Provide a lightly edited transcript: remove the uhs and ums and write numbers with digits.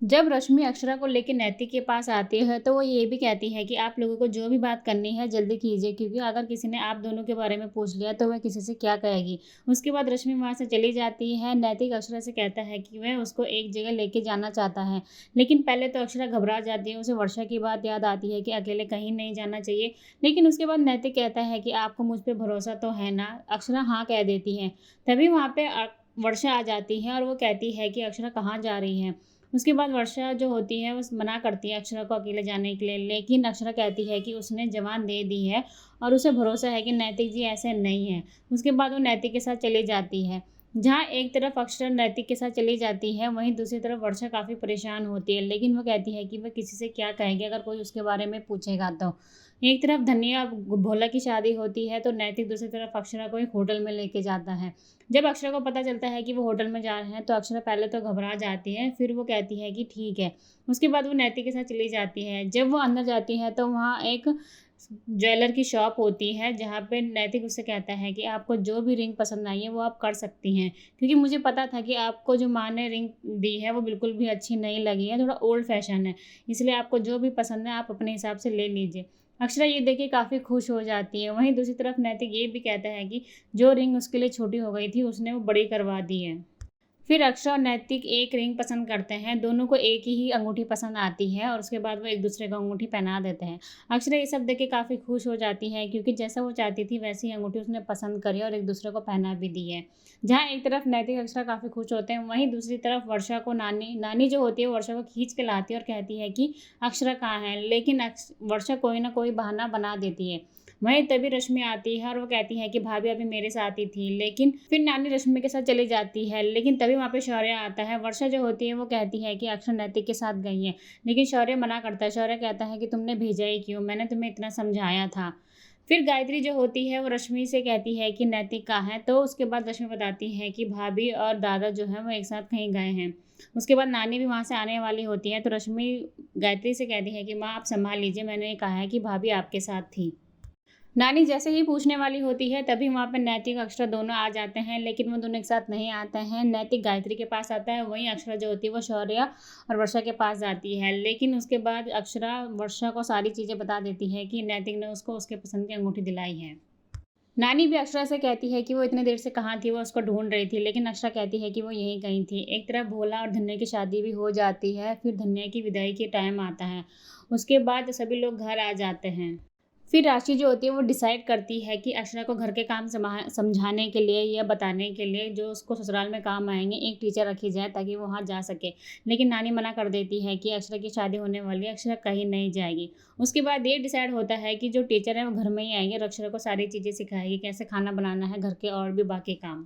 जब रश्मि अक्षरा को लेके नैतिक के पास आती है तो वो ये भी कहती है कि आप लोगों को जो भी बात करनी है जल्दी कीजिए, क्योंकि अगर किसी ने आप दोनों के बारे में पूछ लिया तो वह किसी से क्या कहेगी। उसके बाद रश्मि वहाँ से चली जाती है। नैतिक अक्षरा से कहता है कि वह उसको एक जगह लेके जाना चाहता है, लेकिन पहले तो अक्षरा घबरा जाती है। उसे वर्षा की बात याद आती है कि अकेले कहीं नहीं जाना चाहिए, लेकिन उसके बाद नैतिक कहता है कि आपको मुझ पर भरोसा तो है ना। अक्षरा हाँ कह देती है। तभी वहाँ पे वर्षा आ जाती है और वो कहती है कि अक्षरा कहाँ जा रही है। उसके बाद वर्षा जो होती है वो मना करती है अक्षरा को अकेले जाने के लिए, लेकिन अक्षरा कहती है कि उसने जबान दे दी है और उसे भरोसा है कि नैतिक जी ऐसे नहीं हैं। उसके बाद वो नैतिक के साथ चली जाती है। जहाँ एक तरफ अक्षरा नैतिक के साथ चली जाती है, वहीं दूसरी तरफ वर्षा काफ़ी परेशान होती है, लेकिन वो कहती है कि वह किसी से क्या कहेगी अगर कोई उसके बारे में पूछेगा तो। एक तरफ धन्या भोला की शादी होती है तो नैतिक दूसरी तरफ अक्षरा को एक होटल में लेके जाता है। जब अक्षरा को पता चलता है कि वो होटल में जा रहे हैं तो अक्षरा पहले तो घबरा जाती है, फिर वो कहती है कि ठीक है। उसके बाद वो नैतिक के साथ चली जाती है। जब वो अंदर जाती है तो वहाँ एक ज्वेलर की शॉप होती है, जहाँ पे नैतिक उससे कहता है कि आपको जो भी रिंग पसंद आई है वो आप कर सकती हैं, क्योंकि मुझे पता था कि आपको जो माँ ने रिंग दी है वो बिल्कुल भी अच्छी नहीं लगी है, थोड़ा ओल्ड फैशन है, इसलिए आपको जो भी पसंद है आप अपने हिसाब से ले लीजिए। अक्षरा ये देख के काफ़ी खुश हो जाती है। वहीं दूसरी तरफ नैतिक ये भी कहता है कि जो रिंग उसके लिए छोटी हो गई थी उसने वो बड़ी करवा दी है। फिर अक्षरा और नैतिक एक रिंग पसंद करते हैं। दोनों को एक ही अंगूठी पसंद आती है और उसके बाद वो एक दूसरे को अंगूठी पहना देते हैं। अक्षरा ये सब देख के काफ़ी खुश हो जाती है, क्योंकि जैसा वो चाहती थी वैसी ही अंगूठी उसने पसंद करी और एक दूसरे को पहना भी दी है। जहाँ एक तरफ नैतिक अक्षरा काफ़ी खुश होते हैं, वहीं दूसरी तरफ वर्षा को नानी नानी जो होती है वो वर्षा को खींच के लाती है और कहती है कि अक्षरा कहाँ है, लेकिन वर्षा कोई ना कोई बहाना बना देती है। वहीं तभी रश्मि आती है और वो कहती है कि भाभी अभी मेरे साथ ही थी, लेकिन फिर नानी रश्मि के साथ चली जाती है। लेकिन तभी वहाँ पे शौर्य आता है। वर्षा जो होती है वो कहती है कि अक्षरा नैतिक के साथ गई है, लेकिन शौर्य मना करता है। शौर्य कहता है कि तुमने भेजा ही क्यों, मैंने तुम्हें इतना समझाया था। फिर गायत्री जो होती है वो रश्मि से कहती है कि नैतिक कहाँ है, तो उसके बाद रश्मि बताती है कि भाभी और दादा जो है वो एक साथ कहीं गए हैं। उसके बाद नानी भी वहाँ से आने वाली होती है, तो रश्मि गायत्री से कहती है कि माँ आप संभाल लीजिए, मैंने कहा है कि भाभी आपके साथ थी। नानी जैसे ही पूछने वाली होती है तभी वहाँ पे नैतिक अक्षरा दोनों आ जाते हैं, लेकिन वो दोनों एक साथ नहीं आते हैं। नैतिक गायत्री के पास आता है, वहीं अक्षरा जो होती है वो शौर्य और वर्षा के पास जाती है। लेकिन उसके बाद अक्षरा वर्षा को सारी चीज़ें बता देती है कि नैतिक ने उसको उसके पसंद की अंगूठी दिलाई है। नानी भी अक्षरा से कहती है कि वो इतने देर से कहाँ थी, वो उसको ढूंढ रही थी, लेकिन अक्षरा कहती है कि वो यहीं कहीं थी। एक तरफ भोला और धन्या की शादी भी हो जाती है। फिर धन्या की विदाई के टाइम आता है। उसके बाद सभी लोग घर आ जाते हैं। फिर राशि जो होती है वो डिसाइड करती है कि अक्षरा को घर के काम समझाने के लिए या बताने के लिए जो उसको ससुराल में काम आएंगे एक टीचर रखी जाए ताकि वो वहाँ जा सके। लेकिन नानी मना कर देती है कि अक्षरा की शादी होने वाली है, अक्षरा कहीं नहीं जाएगी। उसके बाद ये डिसाइड होता है कि जो टीचर है वो घर में ही आएंगे और अक्षरा को सारी चीज़ें सिखाएगी, कैसे खाना बनाना है, घर के और भी बाकी काम।